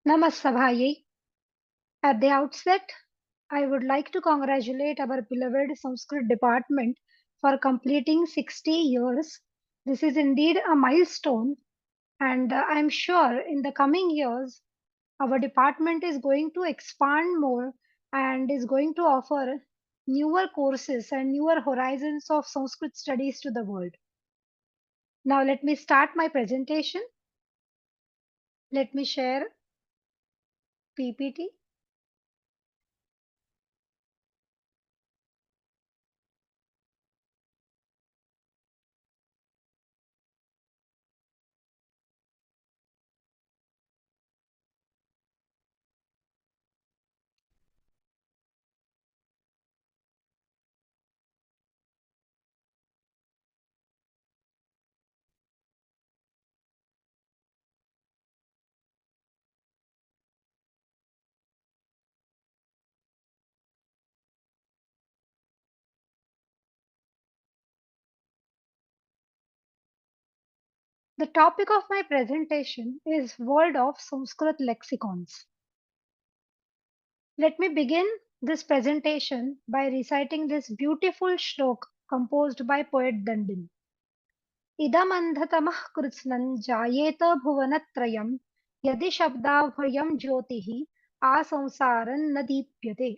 Namasabhaye. At the outset, I would like to congratulate our beloved Sanskrit department for completing 60 years. This is indeed a milestone, and I'm sure in the coming years, our department is going to expand more and is going to offer newer courses and newer horizons of Sanskrit studies to the world. Now, let me start my presentation. Let me share PPT. The topic of my presentation is World of Sanskrit Lexicons. Let me begin this presentation by reciting this beautiful shlok composed by poet Dandin. Idam andhatamah kritsnan jayeta bhuvanatrayam yadi shabdabhayam jyotihi asamsaran nadipyate.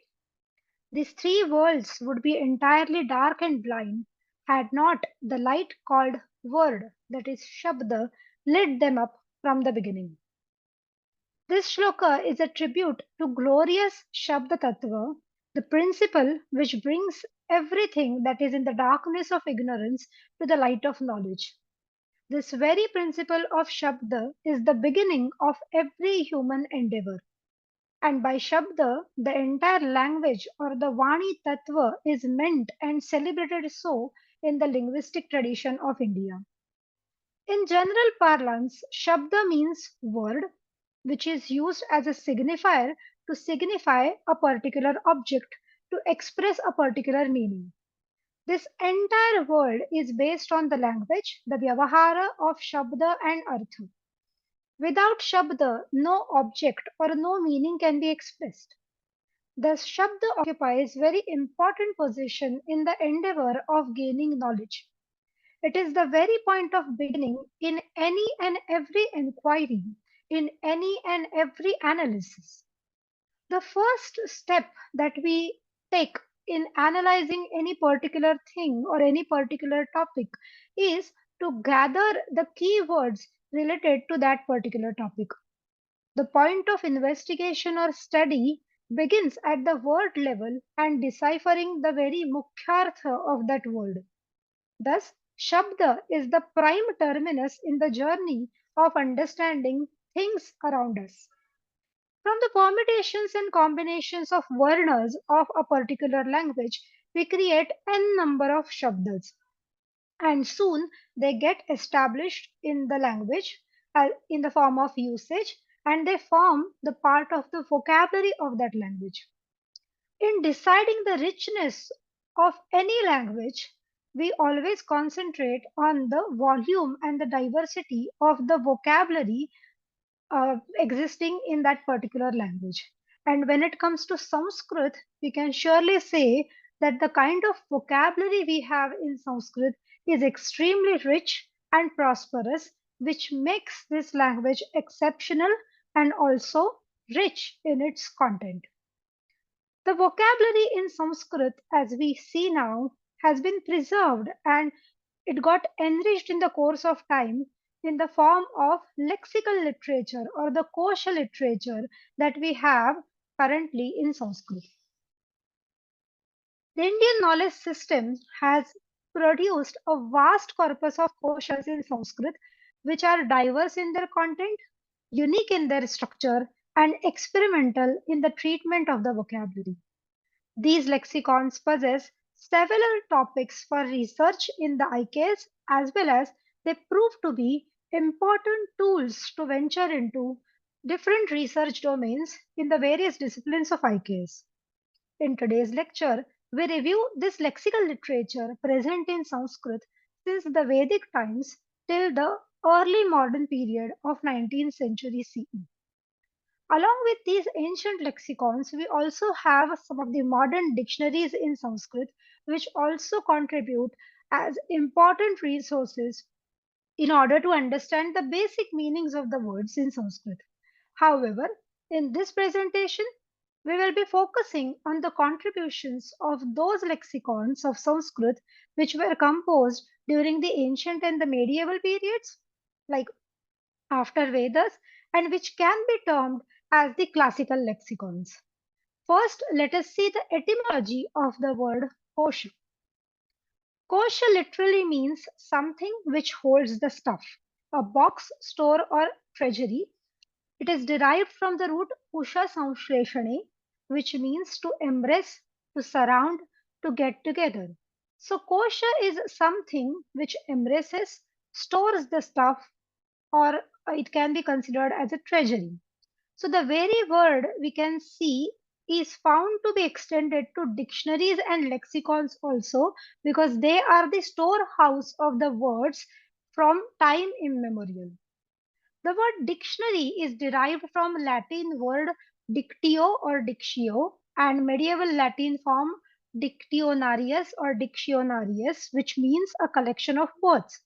These three worlds would be entirely dark and blind had not the light called word, that is Shabda, lit them up from the beginning. This shloka is a tribute to glorious Shabda Tattva, the principle which brings everything that is in the darkness of ignorance to the light of knowledge. This very principle of Shabda is the beginning of every human endeavor. And by Shabda, the entire language or the Vani Tattva is meant and celebrated so in the linguistic tradition of India. In general parlance, Shabda means word, which is used as a signifier to signify a particular object, to express a particular meaning. This entire world is based on the language, the Vyavahara of Shabda and Artha. Without Shabda, no object or no meaning can be expressed. Thus, Shabda occupies very important position in the endeavor of gaining knowledge. It is the very point of beginning in any and every inquiry, in any and every analysis. The first step that we take in analyzing any particular thing or any particular topic is to gather the keywords related to that particular topic. The point of investigation or study begins at the word level and deciphering the very mukhyartha of that word. Thus, Shabda is the prime terminus in the journey of understanding things around us. From the permutations and combinations of varnas of a particular language, we create n number of Shabdas, and soon they get established in the language in the form of usage, and they form the part of the vocabulary of that language. In deciding the richness of any language, we always concentrate on the volume and the diversity of the vocabulary existing in that particular language. And when it comes to Sanskrit, we can surely say that the kind of vocabulary we have in Sanskrit is extremely rich and prosperous, which makes this language exceptional and also rich in its content. The vocabulary in Sanskrit, as we see now, has been preserved and it got enriched in the course of time in the form of lexical literature or the Kosha literature that we have currently in Sanskrit. The Indian knowledge system has produced a vast corpus of koshas in Sanskrit, which are diverse in their content, unique in their structure, and experimental in the treatment of the vocabulary. These lexicons possess several topics for research in the IKS as well as they prove to be important tools to venture into different research domains in the various disciplines of IKS. In today's lecture, we review this lexical literature present in Sanskrit since the Vedic times till the early modern period of 19th century CE. Along with these ancient lexicons, we also have some of the modern dictionaries in Sanskrit, which also contribute as important resources in order to understand the basic meanings of the words in Sanskrit. However, in this presentation, we will be focusing on the contributions of those lexicons of Sanskrit which were composed during the ancient and the medieval periods, like after Vedas, and which can be termed as the classical lexicons. First, let us see the etymology of the word kosha. Kosha literally means something which holds the stuff, a box, store, or treasury. It is derived from the root kusha samshleshane, which means to embrace, to surround, to get together. So kosha is something which embraces, stores the stuff, or it can be considered as a treasury. So the very word we can see is found to be extended to dictionaries and lexicons also, because they are the storehouse of the words from time immemorial. The word dictionary is derived from Latin word dictio or dictio and medieval Latin form dictionarius or dictionarius, which means a collection of words.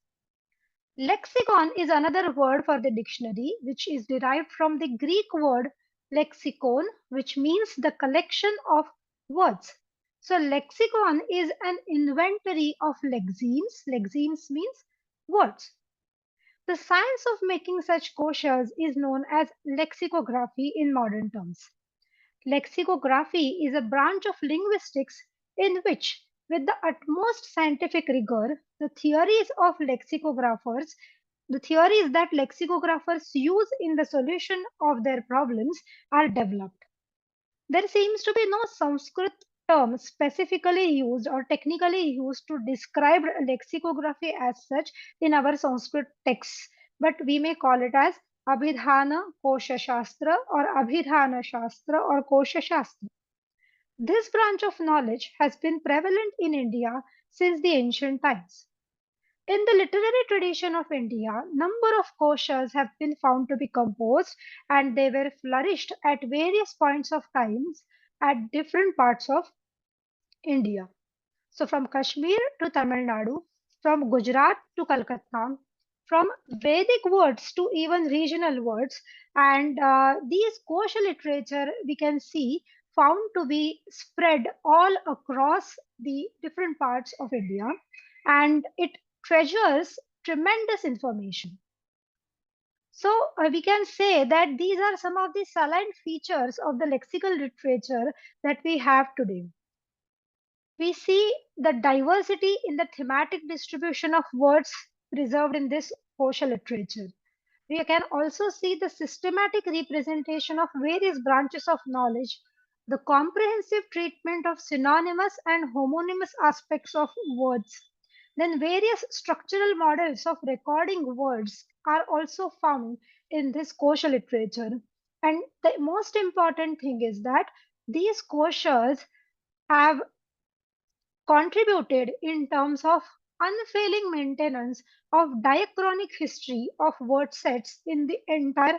Lexicon is another word for the dictionary, which is derived from the Greek word lexikon, which means the collection of words. So, lexicon is an inventory of lexemes. Lexemes means words. The science of making such koshas is known as lexicography in modern terms. Lexicography is a branch of linguistics in which, with the utmost scientific rigor, the theories that lexicographers use in the solution of their problems are developed. There seems to be no Sanskrit term specifically used or technically used to describe lexicography as such in our Sanskrit texts, but we may call it as Abhidhana Kosha Shastra or Abhidhana Shastra or Kosha Shastra. This branch of knowledge has been prevalent in India since the ancient times. In the literary tradition of India, number of koshas have been found to be composed and they were flourished at various points of times at different parts of India. So from Kashmir to Tamil Nadu, from Gujarat to Calcutta, from Vedic words to even regional words, and these Kosha literature we can see found to be spread all across the different parts of India, and it treasures tremendous information. So we can say that these are some of the salient features of the lexical literature that we have today. We see the diversity in the thematic distribution of words preserved in this social literature. We can also see the systematic representation of various branches of knowledge, the comprehensive treatment of synonymous and homonymous aspects of words. Then various structural models of recording words are also found in this kosha literature. And the most important thing is that these koshas have contributed in terms of unfailing maintenance of diachronic history of word sets in the entire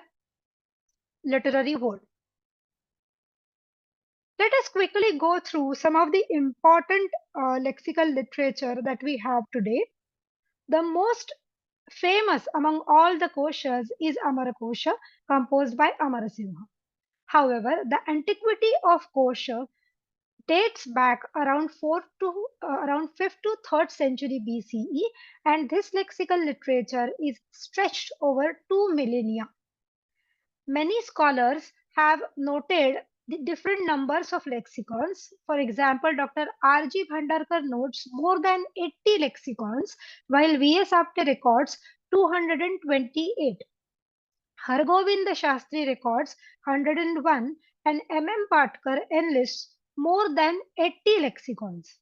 literary world. Let us quickly go through some of the important lexical literature that we have today. The most famous among all the koshas is Amarakosha, composed by Amarasimha. However, the antiquity of kosha dates back around 5th to 3rd century BCE, and this lexical literature is stretched over 2 millennia. Many scholars have noted the different numbers of lexicons. For example, Dr. R.G. Bhandarkar notes more than 80 lexicons, while V.S. Apte records 228. Hargovind Shastri records 101 and M.M. Patkar enlists more than 80 lexicons.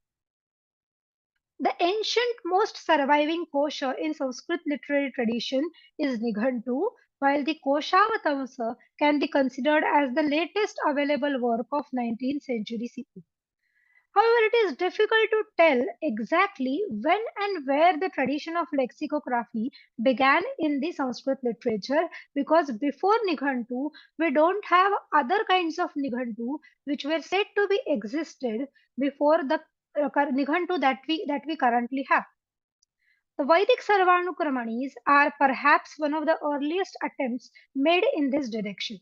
The ancient most surviving kosha in Sanskrit literary tradition is Nighantu, while the Koshavatamsa can be considered as the latest available work of 19th century CE. However, it is difficult to tell exactly when and where the tradition of lexicography began in the Sanskrit literature, because before Nighantu, we don't have other kinds of Nighantu which were said to be existed before the Nighantu that we currently have. The Vedic Sarvanukramani's are perhaps one of the earliest attempts made in this direction.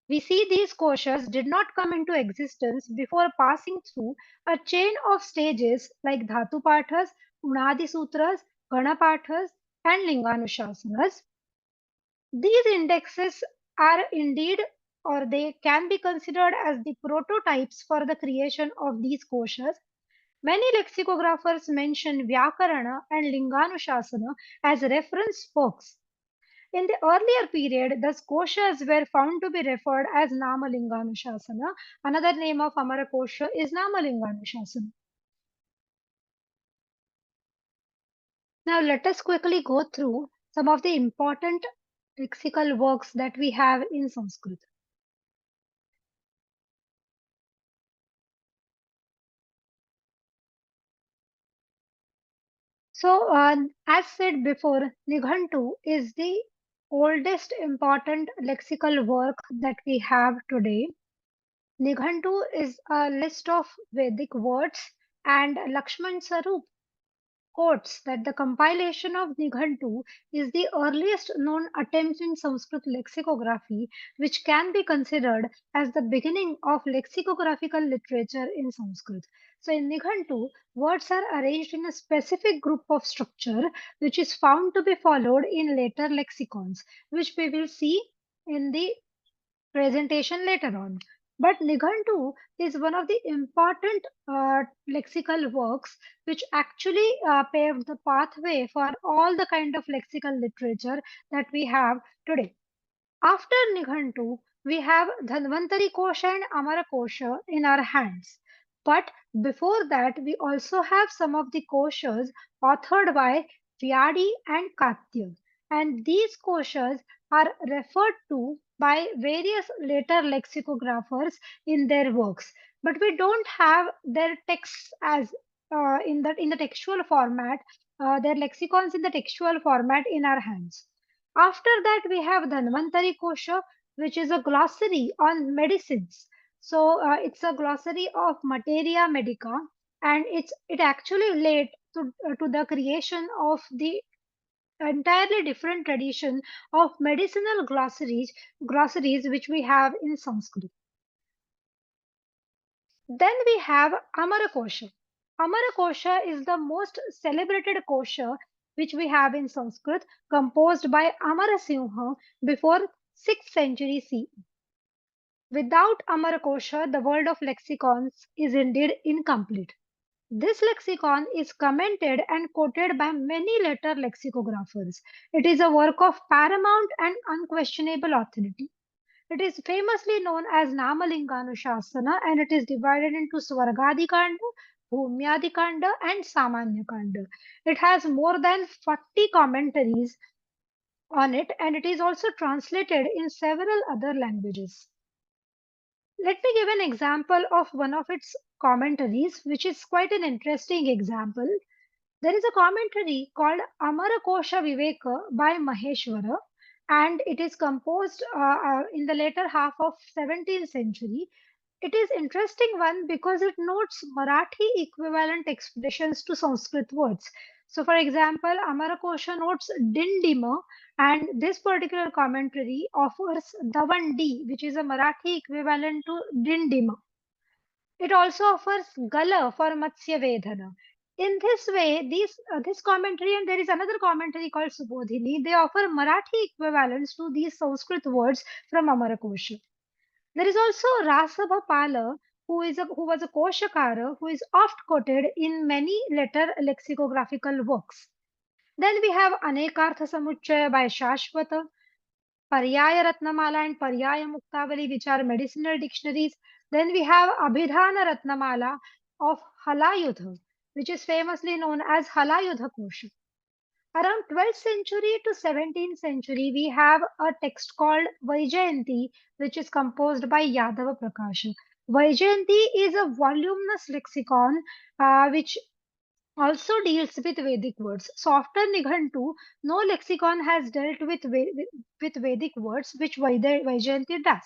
We see these koshas did not come into existence before passing through a chain of stages like Dhatu Pathas, Unadi Sutras, Gana Pathas, and Linganushasanas. These indexes are indeed, or they can be considered as the prototypes for the creation of these koshas. Many lexicographers mention Vyakarana and Linganushasana as reference works. In the earlier period, the koshas were found to be referred as Namalinganushasana. Another name of Amarakosha is Namalinganushasana. Now let us quickly go through some of the important lexical works that we have in Sanskrit. So, as said before, Nighantu is the oldest important lexical work that we have today. Nighantu is a list of Vedic words, and Lakshman Sarup quotes that the compilation of Nighantu is the earliest known attempt in Sanskrit lexicography, which can be considered as the beginning of lexicographical literature in Sanskrit. So, in Nighantu, words are arranged in a specific group of structure, which is found to be followed in later lexicons, which we will see in the presentation later on. But Nighantu is one of the important lexical works which actually paved the pathway for all the kind of lexical literature that we have today. After Nighantu, we have Dhanvantari Kosha and Amara Kosha in our hands. But before that, we also have some of the koshas authored by Vyadi and Katya. And these koshas are referred to by various later lexicographers in their works. But we don't have their texts as in the textual format, their lexicons in the textual format in our hands. After that, we have Dhanvantari Kosha, which is a glossary on medicines. So it's a glossary of materia medica, and it actually led to the creation of the entirely different tradition of medicinal glossaries which we have in Sanskrit. Then we have Amarakosha. Amarakosha is the most celebrated kosha which we have in Sanskrit, composed by Amarasimha before 6th century CE. Without Amarakosha, the world of lexicons is indeed incomplete. This lexicon is commented and quoted by many later lexicographers. It is a work of paramount and unquestionable authority. It is famously known as Namalinganushasana, and it is divided into Swargadikanda, Bhumyadikanda, and Samanyakanda. It has more than 40 commentaries on it, and it is also translated in several other languages. Let me give an example of one of its commentaries, which is quite an interesting example. There is a commentary called Amarakosha Viveka by Maheshwara, and it is composed in the later half of 17th century. It is interesting one because it notes Marathi equivalent expressions to Sanskrit words. So, for example, Amarakosha notes Dindima, and this particular commentary offers Davandi, which is a Marathi equivalent to Dindima. It also offers Gala for Matsya Vedana. In this way, this commentary, and there is another commentary called Subodhini, they offer Marathi equivalents to these Sanskrit words from Amarakosha. There is also Rasabhapala, who was a Koshakara, who is oft quoted in many later lexicographical works. Then we have Anekartha Samuchaya by Shashwata, Paryaya Ratnamala and Paryaya Muktavali, which are medicinal dictionaries. Then we have Abhidhana Ratnamala of Halayudha, which is famously known as Halayudha Kosha. Around 12th century to 17th century, we have a text called Vaijayanti, which is composed by Yadava Prakasha. Vaijayanti is a voluminous lexicon which also deals with Vedic words. So after Nighantu, no lexicon has dealt with Vedic words, which Vaijayanti does.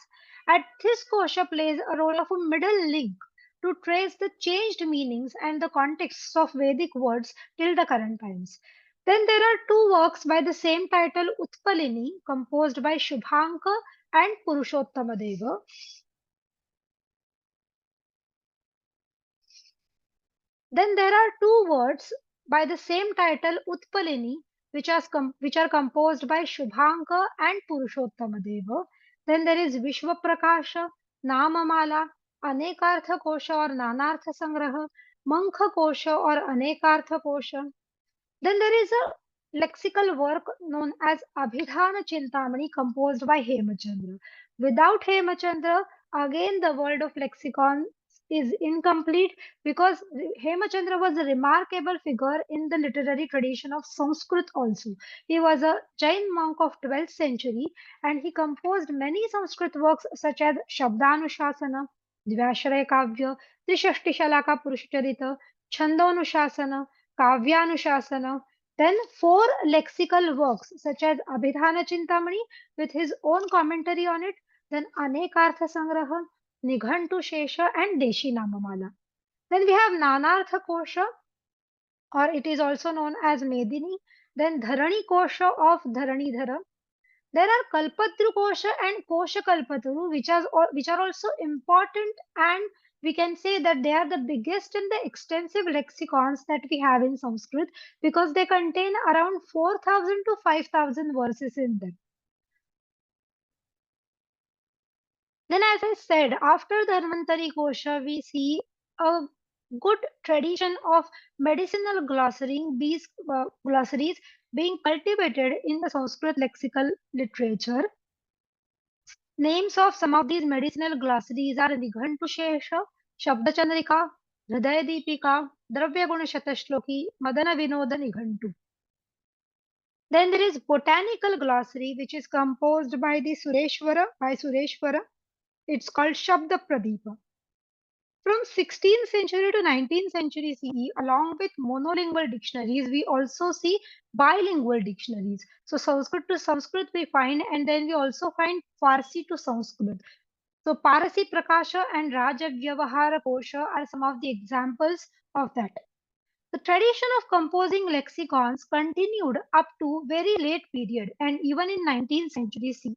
At this kosha plays a role of a middle link to trace the changed meanings and the contexts of Vedic words till the current times. Then there are two works by the same title, Utpalini, composed by Shubhanka and Purushottamadeva. Then there are two words by the same title, Utpalini, which are composed by Shubhanka and Purushottamadeva. Then there is Vishwaprakasha, Namamala, Anekartha Kosha or Nanartha Sangraha, Mankha Kosha or Anekartha Kosha. Then there is a lexical work known as Abhidhana Chintamani composed by Hemachandra. Without Hemachandra, again the world of lexicon is incomplete because Hemachandra was a remarkable figure in the literary tradition of Sanskrit also. He was a Jain monk of 12th century and he composed many Sanskrit works such as Shabdanushasana, Dvyashraya Kavya, Trishashti Shalaka Purushcharita, Chandonushasana, Kavyanushasana, then four lexical works such as Abhidhana Chintamani with his own commentary on it, then Anekartha Sangraha, Nighantu Shesha and Deshi Namamala. Then we have Nanartha Kosha or it is also known as Medini, then Dharani Kosha of Dharanidhara. There are Kalpatru Kosha and Kosha Kalpatru which are also important and we can say that they are the biggest and the extensive lexicons that we have in Sanskrit because they contain around 4,000 to 5,000 verses in them. Then, as I said, after Dharmantari Kosha, we see a good tradition of medicinal glossaries being cultivated in the Sanskrit lexical literature. Names of some of these medicinal glossaries are Nighantushesha, Shabdachandrika, Hridayadipika, Dravya Shatashloki, Madana Vinoda Nighantu. Then there is botanical glossary which is composed by Sureshwara. It's called Shabda Pradipa. From 16th century to 19th century CE, along with monolingual dictionaries, we also see bilingual dictionaries. So Sanskrit to Sanskrit we find, and then we also find Farsi to Sanskrit. So Parasi Prakasha and Raja Vyavahara Kosha are some of the examples of that. The tradition of composing lexicons continued up to very late period and even in 19th century CE.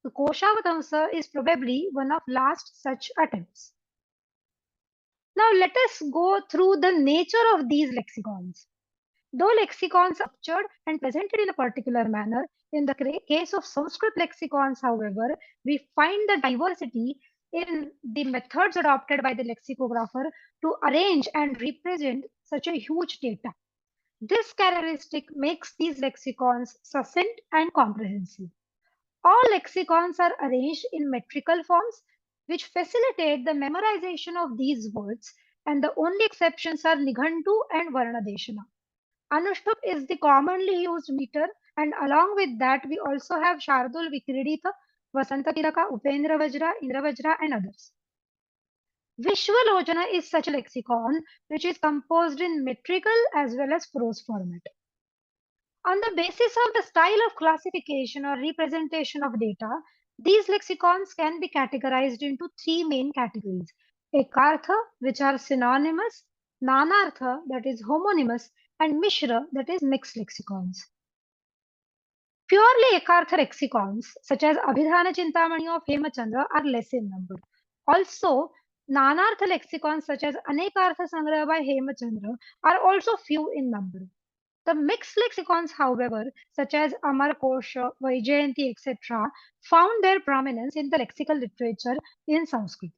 The Koshavatamsa is probably one of last such attempts. Now let us go through the nature of these lexicons. Though lexicons are structured and presented in a particular manner, in the case of Sanskrit lexicons, however, we find the diversity in the methods adopted by the lexicographer to arrange and represent such a huge data. This characteristic makes these lexicons succinct and comprehensive. All lexicons are arranged in metrical forms, which facilitate the memorization of these words, and the only exceptions are Nighantu and Varnadeshana. Anushtup is the commonly used meter, and along with that, we also have Shardul Vikridita, Vasanta Tilaka, Upendra Vajra, Indra Vajra, and others. Vishwalojana is such a lexicon which is composed in metrical as well as prose format. On the basis of the style of classification or representation of data, these lexicons can be categorized into three main categories. Ekartha, which are synonymous, Nanartha, that is homonymous, and Mishra, that is mixed lexicons. Purely Ekartha lexicons, such as Abhidhana Chintamani of Hemachandra, are less in number. Also, Nanartha lexicons, such as Anekartha Sangraha by Hemachandra, are also few in number. The mixed lexicons, however, such as Amarkosha, Vaijayanti, etc., found their prominence in the lexical literature in Sanskrit.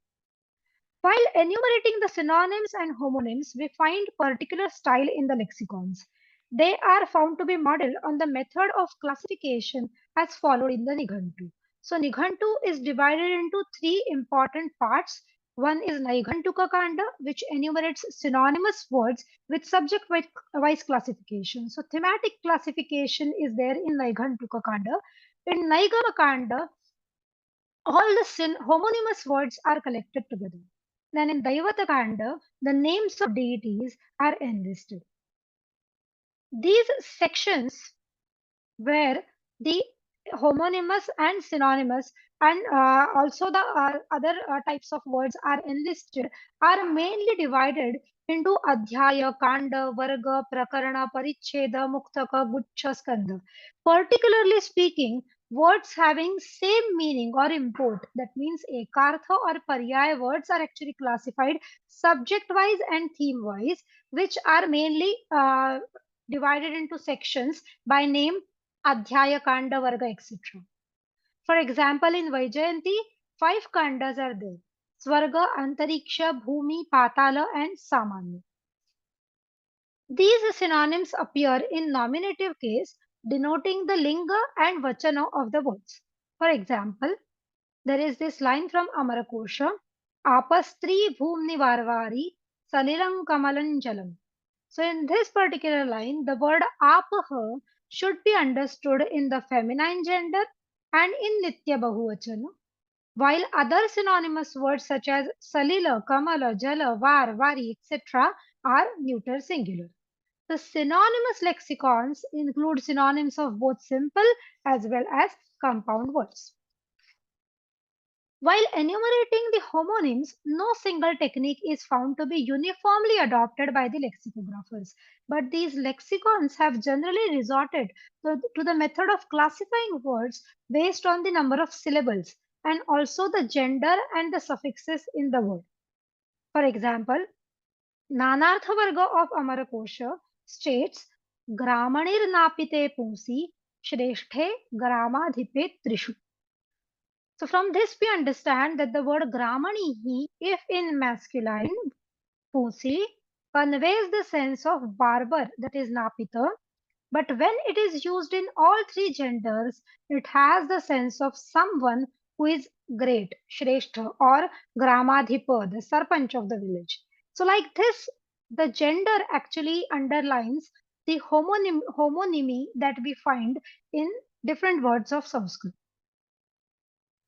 While enumerating the synonyms and homonyms, we find particular style in the lexicons. They are found to be modeled on the method of classification as followed in the Nighantu. So Nighantu is divided into three important parts. One is Naighantuka Kanda, which enumerates synonymous words with subject-wise classification. So thematic classification is there in Naighantuka Kanda. In Naigama Kanda, all the homonymous words are collected together. Then in Daivatakanda, the names of deities are enlisted. These sections where the homonymous and synonymous and also the other types of words are enlisted are mainly divided into adhyaya, kanda, varga, prakarana, paricheda, muktaka, guchha, skandha. Particularly speaking, words having same meaning or import, that means ekartha or paryaya words, are actually classified subject wise and theme wise, which are mainly divided into sections by name, Adhyaya, Kanda, Varga, etc. For example, in Vaijayanti, five Kandas are there: Swarga, Antariksha, Bhumi, Patala, and Samanya. These synonyms appear in nominative case, denoting the linga and vachana of the words. For example, there is this line from Amarakosha: Apastri Bhumni Varvari Salilam Kamalan Jalam. So, in this particular line, the word apaha should be understood in the feminine gender and in Nitya Bahuvachana, while other synonymous words such as salila, kamala, jala, var, vari, etc. are neuter singular. The synonymous lexicons include synonyms of both simple as well as compound words. While enumerating the homonyms, no single technique is found to be uniformly adopted by the lexicographers, but these lexicons have generally resorted to the method of classifying words based on the number of syllables and also the gender and the suffixes in the word. For example, Nanartha Varga of Amarakosha states Gramanir napite punsi Shreshthe Gramadhipe Trishu. So from this we understand that the word Gramanihi, if in masculine, Pusi, conveys the sense of barber, that is Napita, but when it is used in all three genders, it has the sense of someone who is great, Shrestha, or Gramadhipa, the Sarpanch of the village. So like this, the gender actually underlines the homonymy that we find in different words of Sanskrit.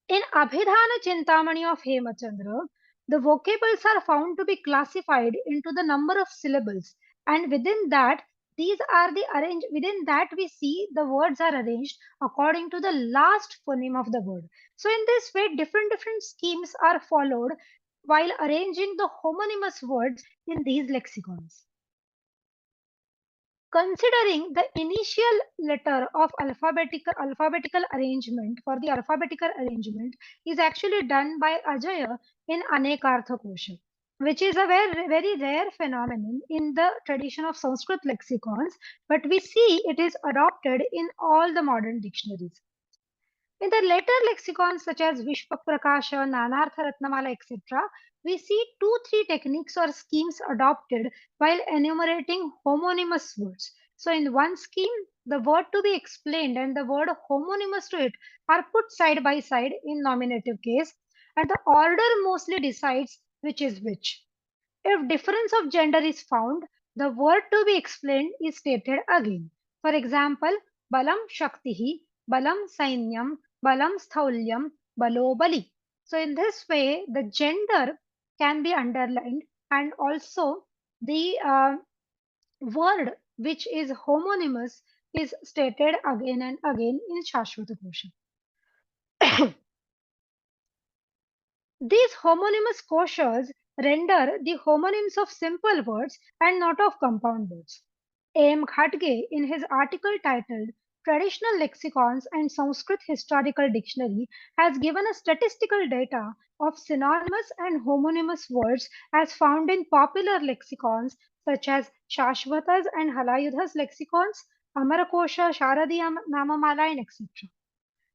In Abhidhana Chintamani of Hemachandra, the vocables are found to be classified into the number of syllables, and within that we see the words are arranged according to the last phoneme of the word. So in this way, different schemes are followed while arranging the homonymous words in these lexicons. Considering the initial letter of alphabetical arrangement for the alphabetical arrangement is actually done by Ajaya in Anekartha Kosha, which is a very rare phenomenon in the tradition of Sanskrit lexicons, but we see it is adopted in all the modern dictionaries. In the later lexicons such as Vishwaprakasha, Nanartha Ratnamala, etc., we see three techniques or schemes adopted while enumerating homonymous words. So, in one scheme, the word to be explained and the word homonymous to it are put side by side in nominative case, and the order mostly decides which is which. If difference of gender is found, the word to be explained is stated again. For example, balam shaktihi, balam sainyam, balam sthaulyam, balo bali. So in this way, the gender can be underlined and also the word which is homonymous is stated again and again in Shashwata Kosha. These homonymous koshas render the homonyms of simple words and not of compound words. A.M. Khatge, in his article titled Traditional Lexicons and Sanskrit Historical Dictionary, has given a statistical data of synonymous and homonymous words as found in popular lexicons such as Shashvatas and Halayudha's lexicons, Amarakosha, Sharadiya Namamala, and etc.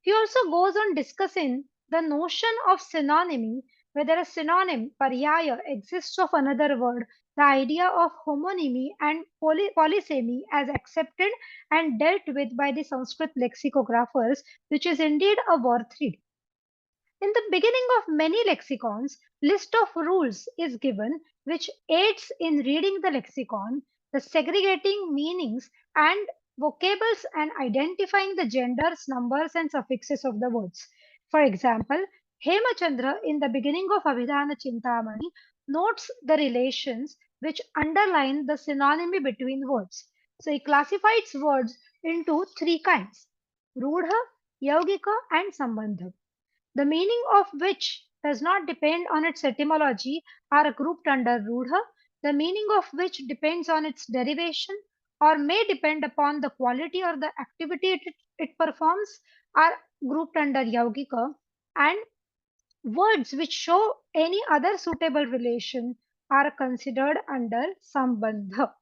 He also goes on discussing the notion of synonymy, whether a synonym, paryaya, exists of another word, the idea of homonymy and polysemy as accepted and dealt with by the Sanskrit lexicographers, which is indeed a worth read. In the beginning of many lexicons, list of rules is given which aids in reading the lexicon, the segregating meanings and vocables and identifying the genders, numbers and suffixes of the words. For example, Hemachandra, in the beginning of Abhidhana Chintamani, notes the relations which underline the synonymy between words. So he classifies words into three kinds: Rudha, Yaugika, and Sambandha, the meaning of which does not depend on its etymology are grouped under Rudha, the meaning of which depends on its derivation or may depend upon the quality or the activity it performs are grouped under Yaugika, and words which show any other suitable relation are considered under Sambandha.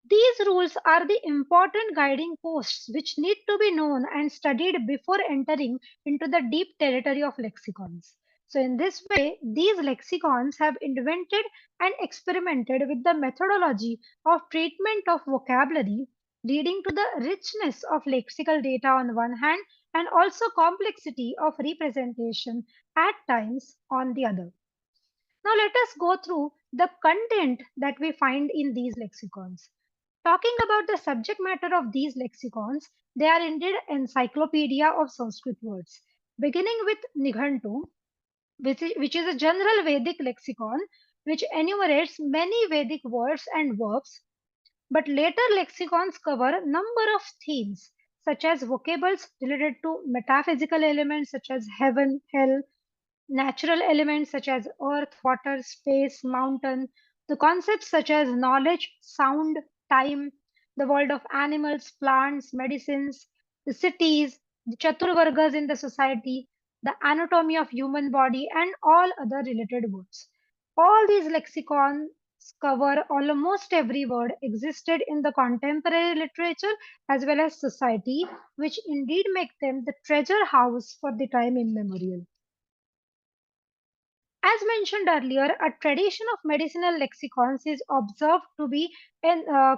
These rules are the important guiding posts which need to be known and studied before entering into the deep territory of lexicons. So, in this way, these lexicons have invented and experimented with the methodology of treatment of vocabulary, leading to the richness of lexical data on one hand and also complexity of representation at times on the other. Now, let us go through the content that we find in these lexicons. Talking about the subject matter of these lexicons, they are indeed encyclopedia of Sanskrit words. Beginning with Nighantu, which is a general Vedic lexicon which enumerates many Vedic words and verbs, but later lexicons cover a number of themes such as vocables related to metaphysical elements such as heaven, hell, natural elements such as earth, water, space, mountain, the concepts such as knowledge, sound, time, the world of animals, plants, medicines, the cities, the chaturvargas in the society, the anatomy of human body, and all other related words. All these lexicons cover almost every word existed in the contemporary literature as well as society, which indeed make them the treasure house for the time immemorial. As mentioned earlier, a tradition of medicinal lexicons is observed to be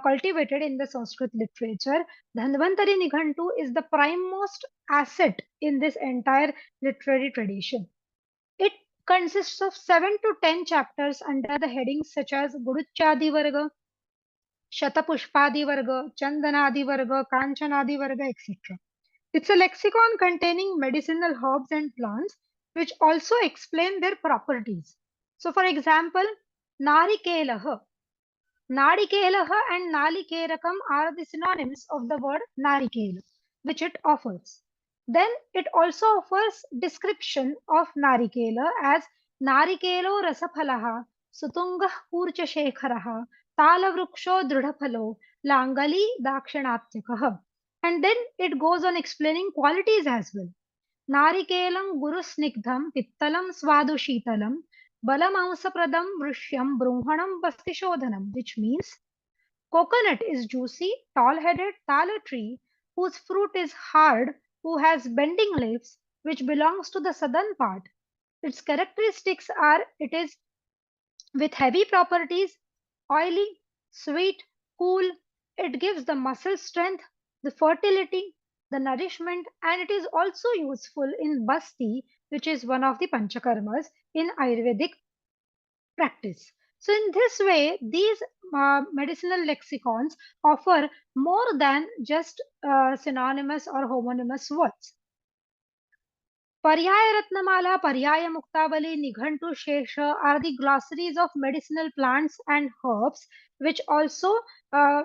cultivated in the Sanskrit literature. Dhanvantari Nighantu is the primemost asset in this entire literary tradition. It consists of 7 to 10 chapters under the headings such as Guruchadi Varga, Shatapushpadi Varga, Chandanadi Varga, Kanchanadi Varga, etc. It's a lexicon containing medicinal herbs and plants which also explain their properties. So, for example, Narikelaha. Narikelaha and Nalikerakam are the synonyms of the word Narikela, which it offers. Then it also offers description of Narikela as Narikelo Rasaphalaha, Sutungah Purcha Shekharaha, Talavruksho Drudhaphalo, Langali Dakshinatyakaha. And then it goes on explaining qualities as well. Narikelam Guru Snigdham Pittalam Swadu Shitalam Balamamsapradam Vrishyam Bruhanam Bastishodhanam, which means coconut is juicy, tall-headed tala tree whose fruit is hard, who has bending leaves, which belongs to the southern part. Its characteristics are it is with heavy properties, oily, sweet, cool. It gives the muscle strength, the fertility, the nourishment, and it is also useful in basti, which is one of the panchakarmas in Ayurvedic practice. So, in this way, these medicinal lexicons offer more than just synonymous or homonymous words. Paryaya Ratnamala, Paryaya Muktavali, Nighantu Shesha are the glossaries of medicinal plants and herbs, which also uh,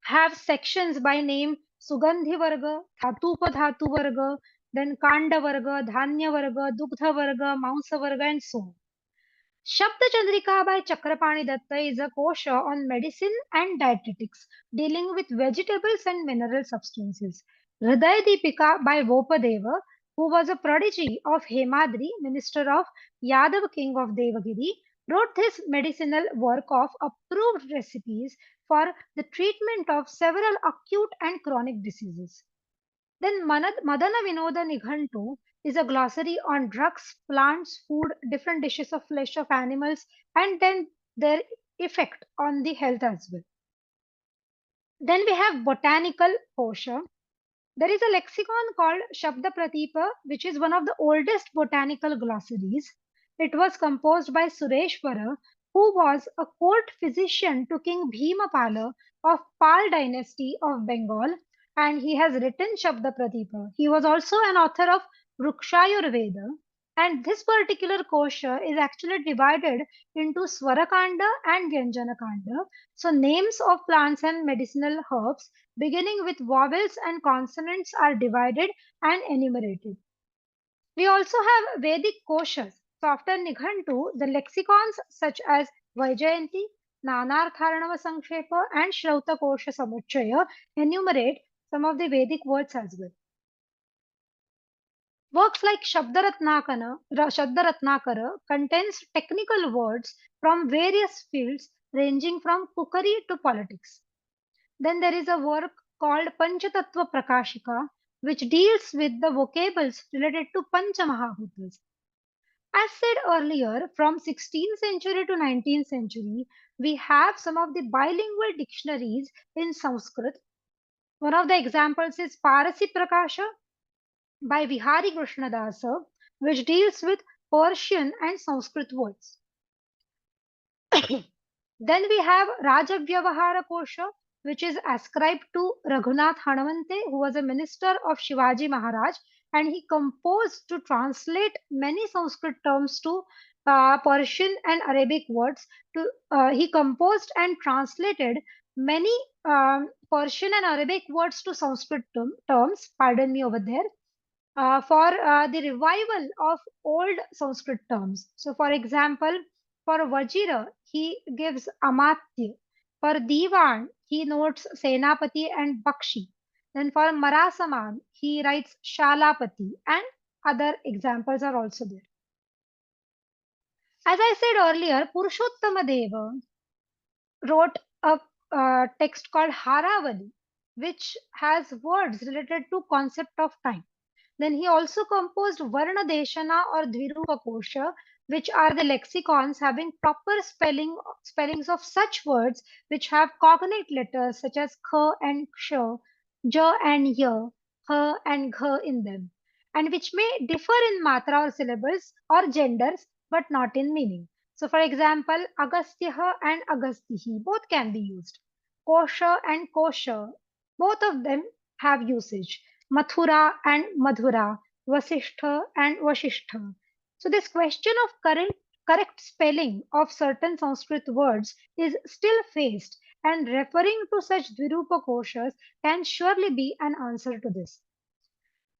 have sections by name Sugandhi Varga, Dhatupa Dhatu Varga, then Kanda Varga, Dhanya Varga, Dugdha Varga, Mausa Varga, and so on. Shabda Chandrika by Chakrapani Datta is a kosha on medicine and dietetics, dealing with vegetables and mineral substances. Hriday Deepika by Vopadeva, who was a prodigy of Hemadri, minister of Yadav king of Devagiri, wrote this medicinal work of approved recipes for the treatment of several acute and chronic diseases. Then Madana Vinoda Nighantu is a glossary on drugs, plants, food, different dishes of flesh of animals, and then their effect on the health as well. Then we have botanical kosha. There is a lexicon called Shabda Pratipa, which is one of the oldest botanical glossaries. It was composed by Sureshwara, who was a court physician to King Bhimapala of Pal dynasty of Bengal. and he has written Shabda Pratipa. He was also an author of Vrukshayurveda, and this particular kosha is actually divided into Swarakanda and Vyanjanakanda. So, names of plants and medicinal herbs beginning with vowels and consonants are divided and enumerated. We also have Vedic koshas. So after Nighantu, the lexicons such as Vaijayanti, Nanartharanava Sankshepa, and Shrauta Kosha Samuchaya enumerate some of the Vedic words as well. Works like Shabdaratnakara contains technical words from various fields ranging from cookery to politics. Then there is a work called Panchatattva Prakashika, which deals with the vocables related to Panchamahabhutas. As said earlier, from 16th century to 19th century, we have some of the bilingual dictionaries in Sanskrit. One of the examples is Parasi Prakasha by Vihari Krishnadasa, which deals with Persian and Sanskrit words. Then we have Rajavyavahara Kosha, which is ascribed to Raghunath Hanavante, who was a minister of Shivaji Maharaj, and he composed to translate many Sanskrit terms to Persian and Arabic words. He composed and translated many Persian and Arabic words to Sanskrit terms. Pardon me over there. For the revival of old Sanskrit terms. So, for example, for Vajira, he gives Amatya. For Divan, he notes Senapati and Bakshi. Then for Marasaman, he writes Shalapati, and other examples are also there. As I said earlier, Purushottama Deva wrote a text called Haravali, which has words related to concept of time. Then he also composed Varna Deshana or Dvirupa Kosha, which are the lexicons having proper spellings of such words which have cognate letters such as kh and ksha, ja and ya, ha and gha in them, and which may differ in matra or syllables or genders but not in meaning. So, for example, Agastyaha and Agastihi both can be used. Kosha and Kosha, both of them have usage. Mathura and Madhura, Vasishtha and Vasishtha. So this question of correct spelling of certain Sanskrit words is still faced, and referring to such Dvirupa koshas can surely be an answer to this.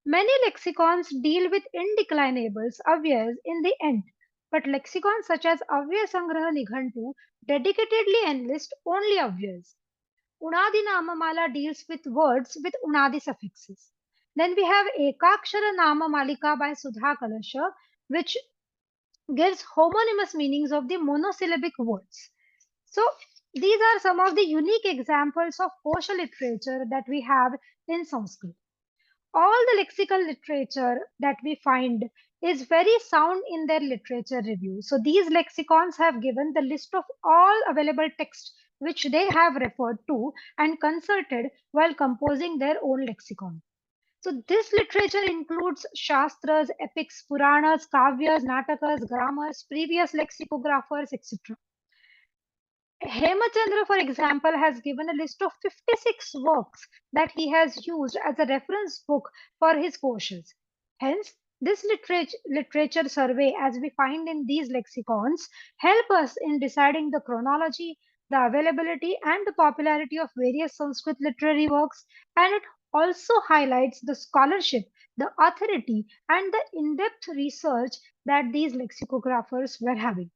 Many lexicons deal with indeclinables, avyas in the end, but lexicons such as Avyaya Sangraha Nighantu dedicatedly enlist only avyas. Unadi Namamala deals with words with unadi suffixes. Then we have Ekakshara Nama Malika by Sudha Kalasha, which gives homonymous meanings of the monosyllabic words. So these are some of the unique examples of Kosha literature that we have in Sanskrit. All the lexical literature that we find is very sound in their literature review. So these lexicons have given the list of all available texts which they have referred to and consulted while composing their own lexicon. So this literature includes shastras, epics, puranas, kavyas, natakas, grammars, previous lexicographers, etc. Hemachandra, for example, has given a list of 56 works that he has used as a reference book for his koshas. Hence, this literature survey, as we find in these lexicons, help us in deciding the chronology, the availability, and the popularity of various Sanskrit literary works, and it also highlights the scholarship, the authority, and the in-depth research that these lexicographers were having.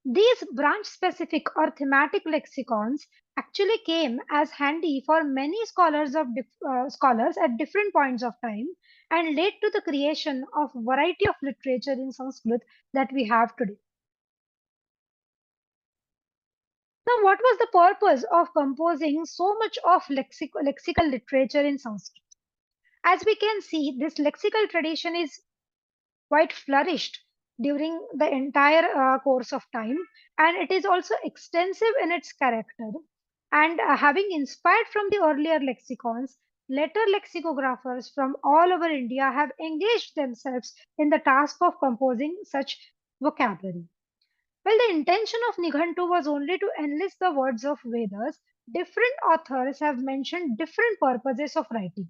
These branch specific or thematic lexicons actually came as handy for many scholars at different points of time and led to the creation of variety of literature in Sanskrit that we have today. Now, what was the purpose of composing so much of lexical literature in Sanskrit? As we can see, this lexical tradition is quite flourished during the entire course of time, and it is also extensive in its character. And having inspired from the earlier lexicons, later lexicographers from all over India have engaged themselves in the task of composing such vocabulary. Well, the intention of Nighantu was only to enlist the words of Vedas, different authors have mentioned different purposes of writing.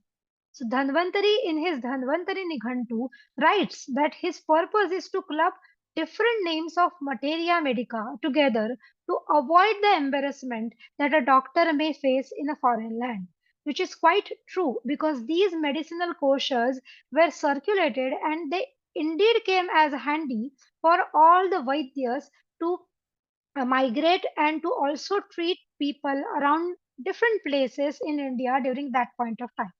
So Dhanvantari in his Dhanvantari Nighantu writes that his purpose is to club different names of materia medica together to avoid the embarrassment that a doctor may face in a foreign land, which is quite true because these medicinal koshas were circulated and they indeed came as handy for all the Vaidyas to migrate and to also treat people around different places in India during that point of time.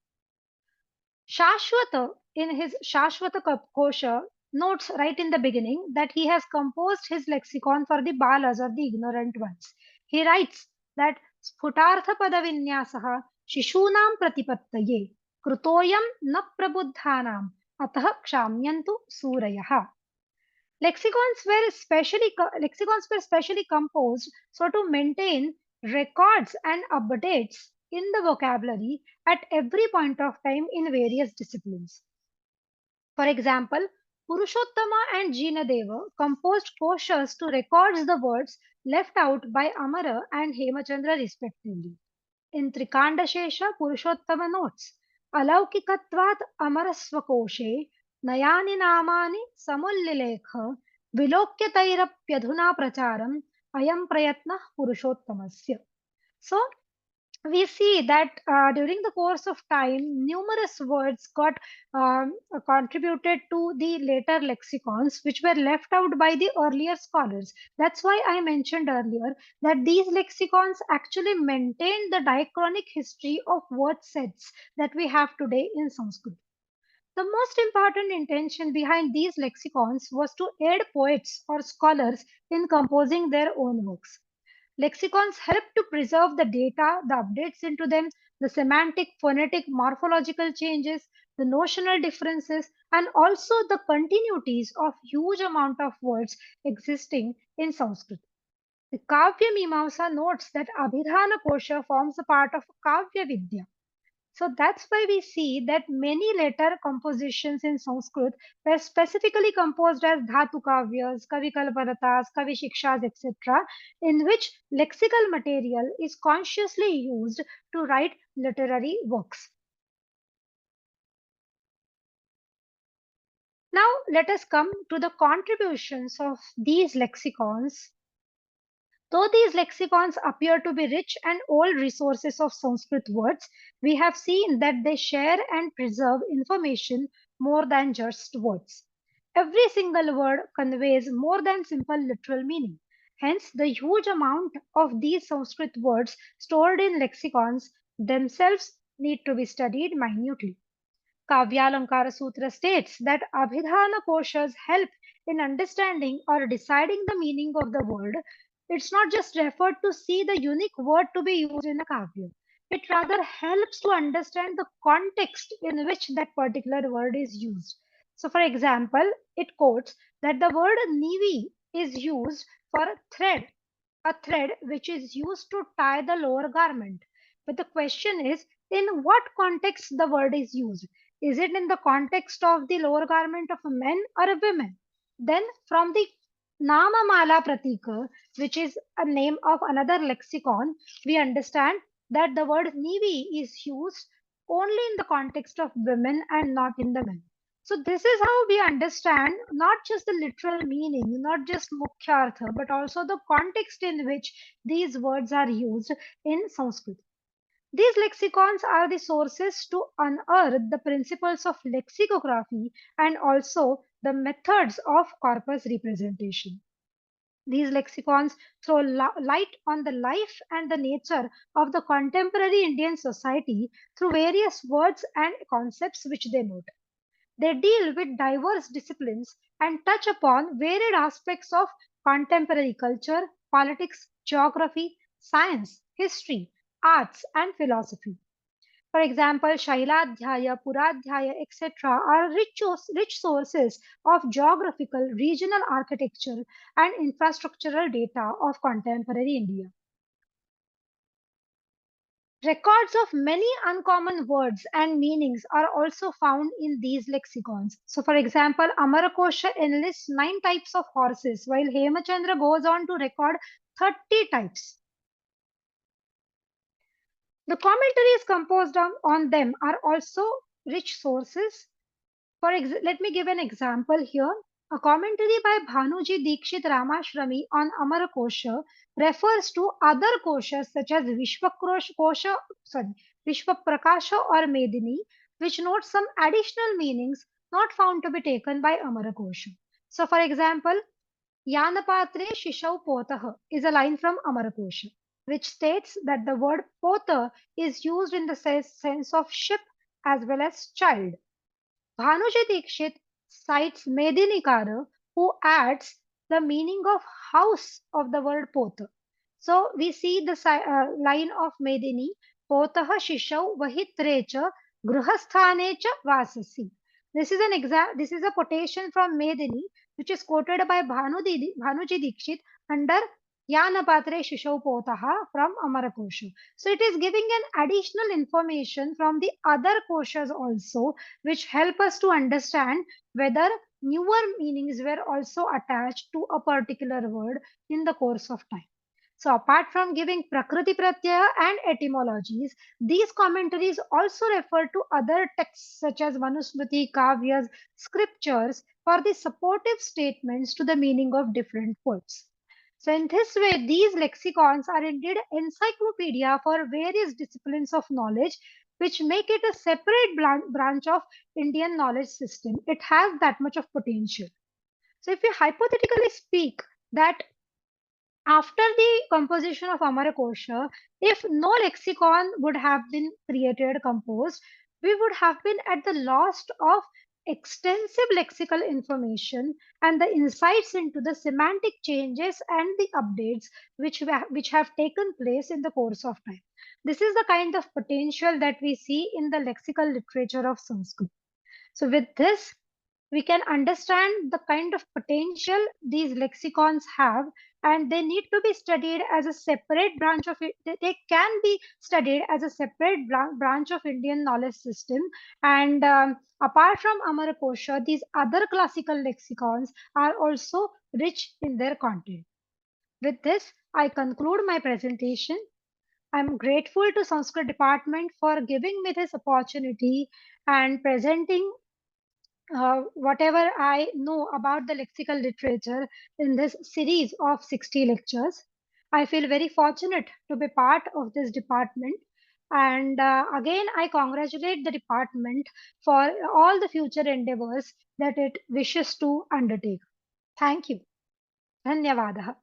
Shashwata, in his Kosha, notes right in the beginning that he has composed his lexicon for the balas or the ignorant ones. He writes that Sfutartha Padavinyasaha Shishunam Pratipattaye Krutoyam na Prabuddhanam Atah Kshamyantu Surayaha. Lexicons were specially composed so to maintain records and updates in the vocabulary at every point of time in various disciplines. For example, Purushottama and Jinadeva composed koshas to record the words left out by Amara and Hemachandra respectively. In Trikandashesha, Purushottama notes, Alaukikatvat amarasvakoshe nayani namani samullilekha vilokyatairapyadhuna pracharam ayam prayatna purushottamasya. So, we see that during the course of time, numerous words got contributed to the later lexicons, which were left out by the earlier scholars. That's why I mentioned earlier that these lexicons actually maintain the diachronic history of word sets that we have today in Sanskrit. The most important intention behind these lexicons was to aid poets or scholars in composing their own works. Lexicons help to preserve the data, the updates into them, the semantic, phonetic, morphological changes, the notional differences, and also the continuities of huge amount of words existing in Sanskrit. The Kavya Mimamsa notes that Abhidhana Kosha forms a part of Kavya Vidya. So that's why we see that many later compositions in Sanskrit were specifically composed as Dhatu Kavyas, Kavi Kalpanatas, Kavi Shikshas, etc., in which lexical material is consciously used to write literary works. Now let us come to the contributions of these lexicons. Though these lexicons appear to be rich and old resources of Sanskrit words, we have seen that they share and preserve information more than just words. Every single word conveys more than simple literal meaning. Hence, the huge amount of these Sanskrit words stored in lexicons themselves need to be studied minutely. Kavyalankara Sutra states that Abhidhana koshas help in understanding or deciding the meaning of the word. It's not just referred to see the unique word to be used in a kavya. It rather helps to understand the context in which that particular word is used. So, for example, it quotes that the word nivi is used for a thread which is used to tie the lower garment. But the question is, in what context the word is used? Is it in the context of the lower garment of a man or a woman? Then from the Namamala Pratika, which is a name of another lexicon, we understand that the word Nivi is used only in the context of women and not in the men. So this is how we understand not just the literal meaning, not just Mukhyartha, but also the context in which these words are used in Sanskrit. These lexicons are the sources to unearth the principles of lexicography and also the methods of corpus representation. These lexicons throw light on the life and the nature of the contemporary Indian society through various words and concepts which they note. They deal with diverse disciplines and touch upon varied aspects of contemporary culture, politics, geography, science, history, arts, and philosophy. For example, Shailadhyaya, Puradhyaya, etc. are rich sources of geographical, regional architecture and infrastructural data of contemporary India. Records of many uncommon words and meanings are also found in these lexicons. So, for example, Amarakosha enlists 9 types of horses, while Hemachandra goes on to record 30 types. The commentaries composed on them are also rich sources. Let me give an example here. A commentary by Bhanuji Dikshit Ramashrami on Amara Kosha refers to other koshas such as Vishwaprakasha or Medini, which note some additional meanings not found to be taken by Amara Kosha. So, for example, Yanapatre Shishau Potah is a line from Amarkosha, which states that the word Potah is used in the sense of ship as well as child. Bhanuji Dikshit cites Medinikara, who adds the meaning of house of the word Potah. So we see the line of Medini, Potah Shishau Vahitrecha Gruhasthanecha Vasasi. This is a quotation from Medini, which is quoted by Bhanuji Dikshit under Yanapatre Shishau Potaha from Amarkosha. So it is giving an additional information from the other koshas also, which help us to understand whether newer meanings were also attached to a particular word in the course of time. So apart from giving Prakriti Pratyaya and etymologies, these commentaries also refer to other texts such as Manusmriti, Kavyas, scriptures for the supportive statements to the meaning of different words. So in this way, these lexicons are indeed encyclopedia for various disciplines of knowledge, which make it a separate branch of Indian knowledge system. It has that much of potential. So if we hypothetically speak that after the composition of Amarkosha, if no lexicon would have been created, composed, we would have been at the loss of extensive lexical information and the insights into the semantic changes and the updates which have taken place in the course of time. This is the kind of potential that we see in the lexical literature of Sanskrit. So, with this, we can understand the kind of potential these lexicons have, and they need to be studied as a separate branch of it. They can be studied as a separate branch of Indian knowledge system. And apart from Amarkosha, these other classical lexicons are also rich in their content. With this, I conclude my presentation. I'm grateful to Sanskrit department for giving me this opportunity and presenting whatever I know about the lexical literature in this series of 60 lectures. I feel very fortunate to be part of this department. And again, I congratulate the department for all the future endeavors that it wishes to undertake. Thank you. Dhanyavadaha.